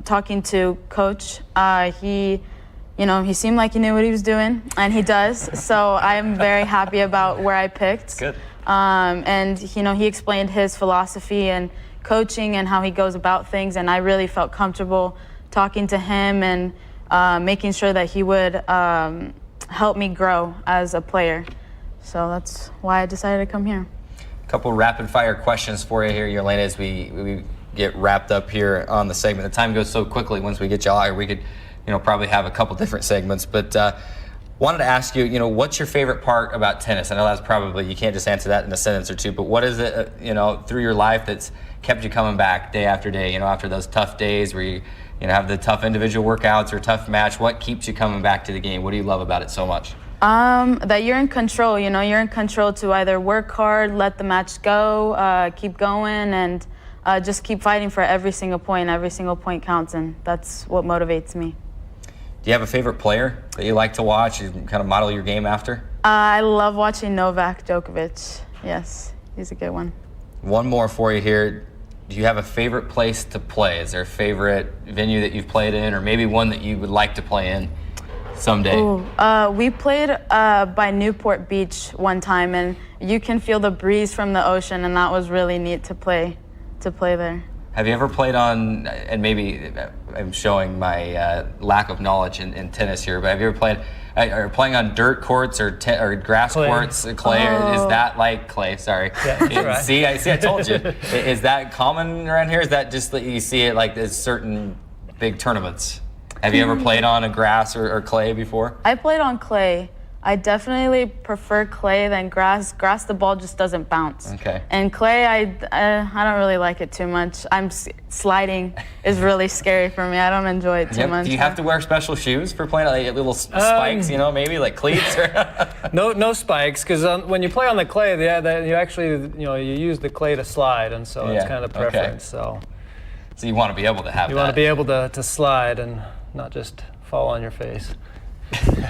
talking to Coach, he seemed like he knew what he was doing, and he does. So I'm very happy about where I picked. Good. And he explained his philosophy and coaching and how he goes about things, and I really felt comfortable talking to him and making sure that he would help me grow as a player. So that's why I decided to come here. A couple rapid fire questions for you here, Yelena, as we get wrapped up here on the segment. The time goes so quickly once we get you out here. We could probably have a couple different segments, but wanted to ask you, what's your favorite part about tennis? I know that's probably, you can't just answer that in a sentence or two, but what is it, through your life that's kept you coming back day after day, after those tough days where you have the tough individual workouts or tough match? What keeps you coming back to the game? What do you love about it so much? That you're in control, you're in control to either work hard, let the match go, keep going, and just keep fighting for every single point. Every single point counts, and that's what motivates me. Do you have a favorite player that you like to watch, you kind of model your game after? I love watching Novak Djokovic. Yes, he's a good one. One more for you here. Do you have a favorite place to play? Is there a favorite venue that you've played in, or maybe one that you would like to play in someday? Ooh, we played by Newport Beach one time, and you can feel the breeze from the ocean, and that was really neat to play there. Have you ever played on, and maybe I'm showing my lack of knowledge in tennis here, but have you ever played, or playing on dirt courts or grass courts, clay? Oh. Is that like clay? Sorry. Yeah, that's right. See, I told you. Is that common around here? Is that just that you see it like there's certain big tournaments? Have you ever played on a grass or clay before? I played on clay. I definitely prefer clay than grass. Grass, the ball just doesn't bounce. Okay. And clay, I don't really like it too much. Sliding is really scary for me. I don't enjoy it too much. Do you have to wear special shoes for playing, like little spikes, maybe like cleats? Or No spikes, because when you play on the clay, you actually you use the clay to slide, and so it's kind of preference. Okay. So you want to be able to have you that. want to be able to slide and not just fall on your face.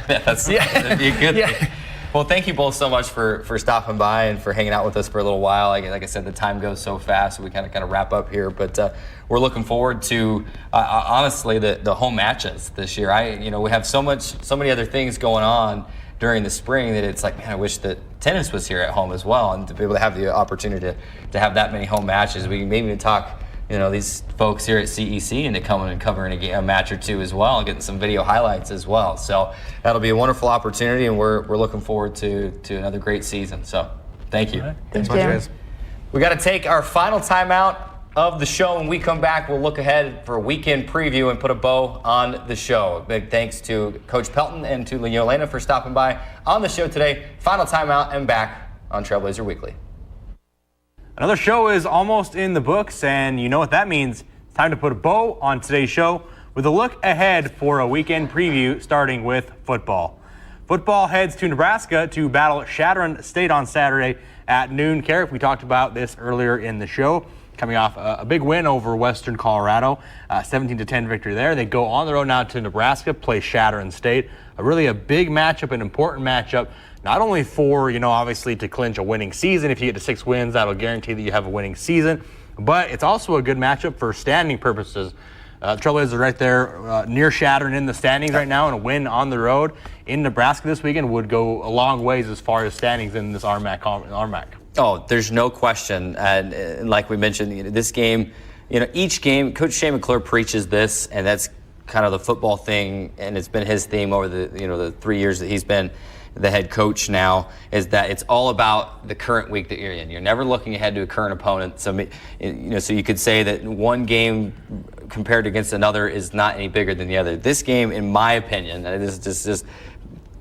That'd be a good thing. Well, thank you both so much for stopping by and for hanging out with us for a little while. Like I said, the time goes so fast, so we kind of wrap up here. But we're looking forward to, honestly, the home matches this year. We have so many other things going on during the spring that it's like, man, I wish that tennis was here at home as well, and to be able to have the opportunity to have that many home matches. We can maybe even talk these folks here at CEC into coming and covering a match or two as well, and getting some video highlights as well. So that'll be a wonderful opportunity, and we're looking forward to another great season. So thank you. All right. Thank you. guys. We got to take our final timeout of the show. When we come back, we'll look ahead for a weekend preview and put a bow on the show. A big thanks to Coach Phelton and to Yelena for stopping by on the show today. Final timeout and back on Trailblazer Weekly. Another show is almost in the books, and you know what that means. It's time to put a bow on today's show with a look ahead for a weekend preview, starting with football. Football heads to Nebraska to battle Shattern State on Saturday at noon. Carrick, we talked about this earlier in the show, coming off a big win over Western Colorado, 17-10 victory there. They go on the road now to Nebraska, play Shattern State. A big matchup, an important matchup. Not only for, obviously to clinch a winning season. If you get to 6 wins, that'll guarantee that you have a winning season. But it's also a good matchup for standing purposes. Trailblazers are right there near Shattern in the standings right now, and a win on the road in Nebraska this weekend would go a long ways as far as standings in this RMAC. Oh, there's no question. And like we mentioned, this game, each game, Coach Shane McClure preaches this, and that's kind of the football thing, and it's been his theme over the 3 years that he's been the head coach now, is that it's all about the current week that you're in. You're never looking ahead to a current opponent. So you could say that one game compared against another is not any bigger than the other. This game, in my opinion, and this is just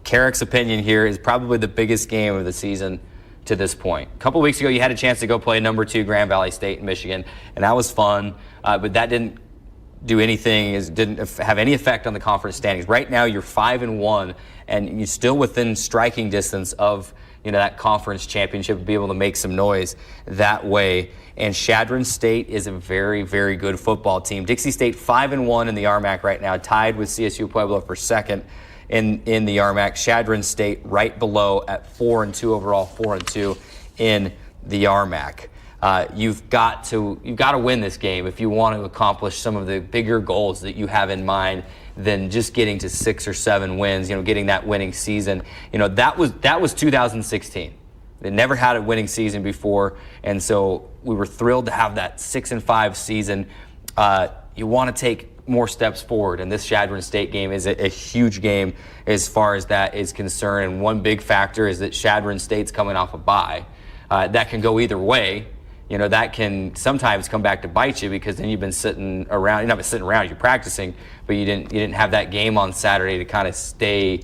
Carrick's opinion here, is probably the biggest game of the season to this point. A couple weeks ago, you had a chance to go play number 2 Grand Valley State in Michigan, and that was fun, but that didn't do anything, didn't have any effect on the conference standings. Right now, you're 5-1, and you're still within striking distance of that conference championship, to be able to make some noise that way. And Chadron State is a very, very good football team. Dixie State 5-1 in the RMAC right now, tied with CSU Pueblo for second in the RMAC. Chadron State right below at 4-2 overall, 4-2 in the RMAC. You've got to win this game if you want to accomplish some of the bigger goals that you have in mind than just getting to 6 or 7 wins, getting that winning season. That was 2016. They never had a winning season before, and so we were thrilled to have that 6-5 season. You want to take more steps forward, and this Chadron State game is a huge game as far as that is concerned. And one big factor is that Chadron State's coming off a bye. That can go either way. That can sometimes come back to bite you, because then you've been sitting around. You're not been sitting around. You're practicing, but you didn't have that game on Saturday to kind of stay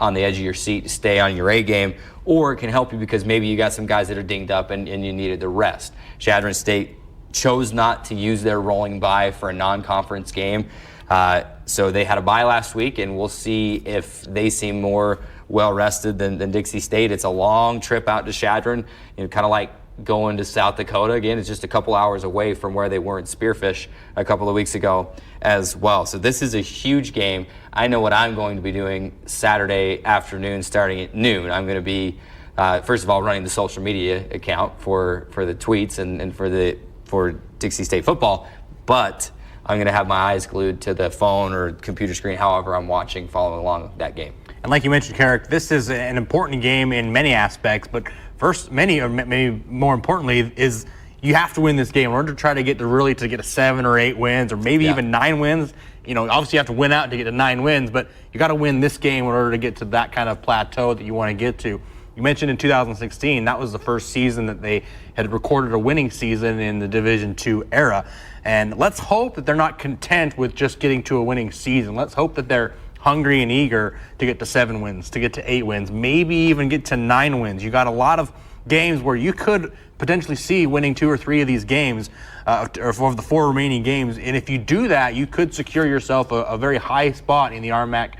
on the edge of your seat, to stay on your A game. Or it can help you because maybe you got some guys that are dinged up and you needed the rest. Chadron State chose not to use their rolling bye for a non-conference game, so they had a bye last week, and we'll see if they seem more well rested than Dixie State. It's a long trip out to Chadron, kind of like going to South Dakota. Again, it's just a couple hours away from where they were in Spearfish a couple of weeks ago as well. So this is a huge game. I know what I'm going to be doing Saturday afternoon starting at noon. I'm going to be, first of all, running the social media account for the tweets and for Dixie State football, but I'm going to have my eyes glued to the phone or computer screen, however I'm watching, following along with that game. And like you mentioned, Carrick, this is an important game in many aspects, but maybe more importantly, is you have to win this game in order to try to get to 7 or 8 wins, or maybe even 9 wins. Obviously you have to win out to get to 9 wins, but you got to win this game in order to get to that kind of plateau that you want to get to. You mentioned in 2016, that was the first season that they had recorded a winning season in the Division II era. And let's hope that they're not content with just getting to a winning season. Let's hope that they're hungry and eager to get to 7 wins, to get to 8 wins, maybe even get to 9 wins. You got a lot of games where you could potentially see winning 2 or 3 of these games, or for the 4 remaining games. And if you do that, you could secure yourself a very high spot in the RMAC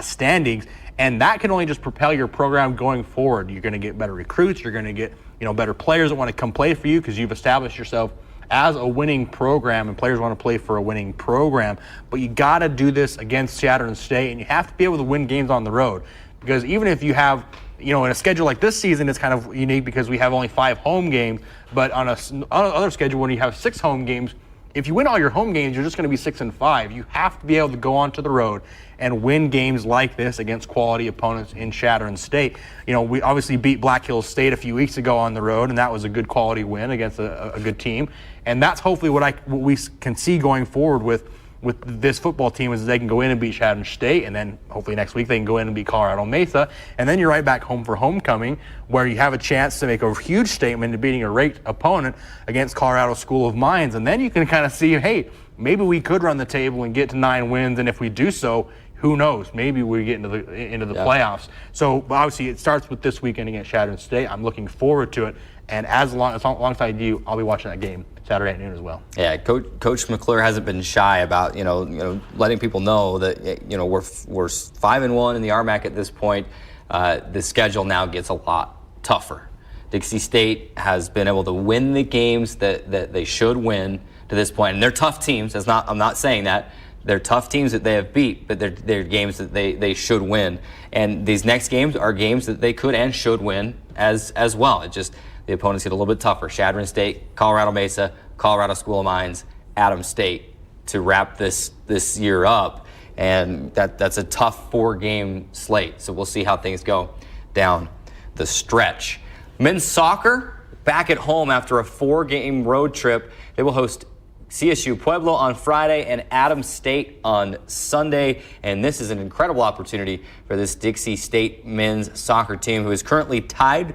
standings. And that can only just propel your program going forward. You're going to get better recruits. You're going to get better players that want to come play for you, because you've established yourself as a winning program, and players want to play for a winning program. But you got to do this against Chadron State, and you have to be able to win games on the road, because even if you have, in a schedule like this season, it's kind of unique because we have only 5 home games. But on another schedule, when you have 6 home games, if you win all your home games, you're just going to be 6-5. You have to be able to go onto the road and win games like this against quality opponents in Chadron State. We obviously beat Black Hills State a few weeks ago on the road, and that was a good quality win against a good team. And that's hopefully what we can see going forward with this football team, is they can go in and beat Chadron State, and then hopefully next week they can go in and beat Colorado Mesa, and then you're right back home for homecoming, where you have a chance to make a huge statement in beating a ranked opponent against Colorado School of Mines. And then you can kind of see, hey, maybe we could run the table and get to 9 wins, and if we do so, who knows? Maybe we get into the playoffs. So obviously it starts with this weekend against Chadron State. I'm looking forward to it, and alongside you, I'll be watching that game Saturday at noon as well. Yeah, Coach McClure hasn't been shy about letting people know that we're 5-1 in the RMAC at this point. The schedule now gets a lot tougher. Dixie State has been able to win the games that they should win to this point, and they're tough teams. I'm not saying that. They're tough teams that they have beat, but they're games that they should win. And these next games are games that they could and should win as well. It just, the opponents get a little bit tougher. Chadron State, Colorado Mesa, Colorado School of Mines, Adams State to wrap this year up. And that's a tough 4-game slate. So we'll see how things go down the stretch. Men's soccer back at home after a 4-game road trip. They will host CSU Pueblo on Friday and Adams State on Sunday. And this is an incredible opportunity for this Dixie State men's soccer team, who is currently tied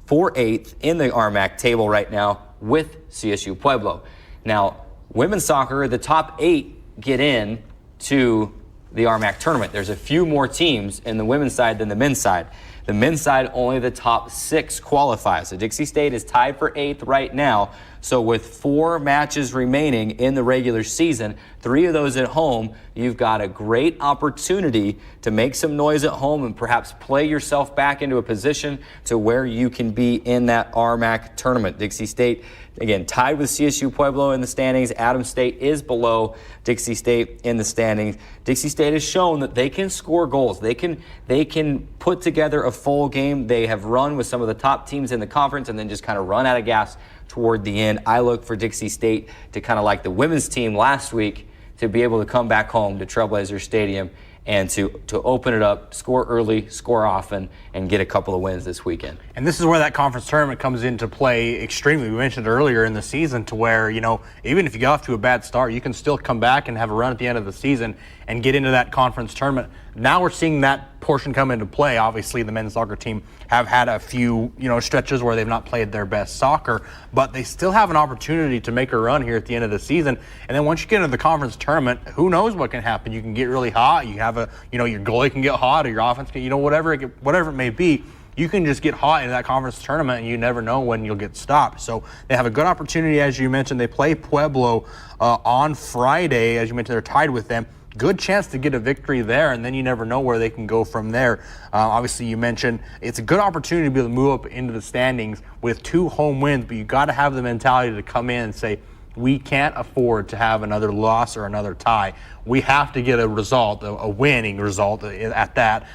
for 8th in the RMAC table right now with CSU Pueblo. Now, women's soccer, the top 8 get in to the RMAC tournament. There's a few more teams in the women's side than the men's side. The men's side, only the top 6 qualify. So Dixie State is tied for 8th right now. So with 4 matches remaining in the regular season, 3 of those at home, you've got a great opportunity to make some noise at home and perhaps play yourself back into a position to where you can be in that RMAC tournament. Dixie State, again, tied with CSU Pueblo in the standings. Adams State is below Dixie State in the standings. Dixie State has shown that they can score goals. They can put together a full game. They have run with some of the top teams in the conference and then just kind of run out of gas toward the end. I look for Dixie State to kind of like the women's team last week to be able to come back home to Trailblazer Stadium and to open it up, score early, score often, and get a couple of wins this weekend. And this is where that conference tournament comes into play extremely. We mentioned earlier in the season to where, you know, even if you get off to a bad start, you can still come back and have a run at the end of the season and get into that conference tournament. Now we're seeing that portion come into play. Obviously, the men's soccer team have had a few, stretches where they've not played their best soccer, but they still have an opportunity to make a run here at the end of the season. And then once you get into the conference tournament, who knows what can happen? You can get really hot. You have your goalie can get hot, or your offense can, whatever it may be. You can just get hot in that conference tournament, and you never know when you'll get stopped. So they have a good opportunity, as you mentioned. They play Pueblo on Friday. As you mentioned, they're tied with them. Good chance to get a victory there, and then you never know where they can go from there. Obviously, you mentioned it's a good opportunity to be able to move up into the standings with 2 home wins, but you got to have the mentality to come in and say, we can't afford to have another loss or another tie. We have to get a result, a winning result at that,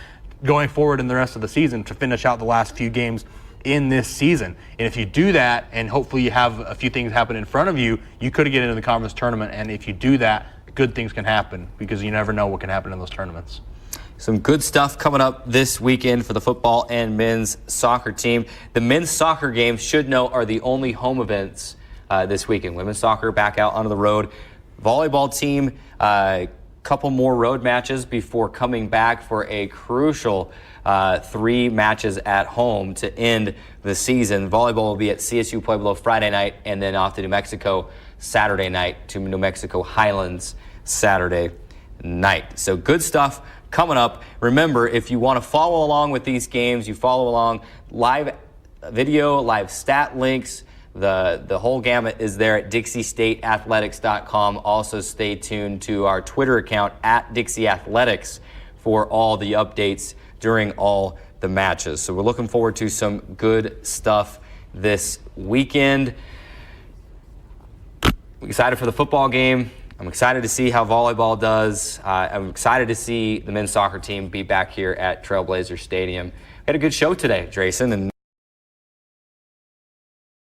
going forward in the rest of the season to finish out the last few games in this season. And if you do that, and hopefully you have a few things happen in front of you, you could get into the conference tournament. And if you do that, good things can happen, because you never know what can happen in those tournaments. Some good stuff coming up this weekend for the football and men's soccer team. The men's soccer games, should know, are the only home events this weekend. Women's soccer back out onto the road. Volleyball team, couple more road matches before coming back for a crucial 3 matches at home to end the season. Volleyball will be at CSU Pueblo Friday night, and then off to New Mexico Saturday night, to New Mexico Highlands Saturday night. So good stuff coming up. Remember, if you want to follow along with these games, you follow along, live video, live stat links, the whole gamut is there at DixieStateAthletics.com. Also stay tuned to our Twitter account at Dixie Athletics for all the updates during all the matches. So we're looking forward to some good stuff this weekend. I'm excited for the football game. I'm excited to see how volleyball does. I'm excited to see the men's soccer team be back here at Trailblazer Stadium. We had a good show today, Drayson, and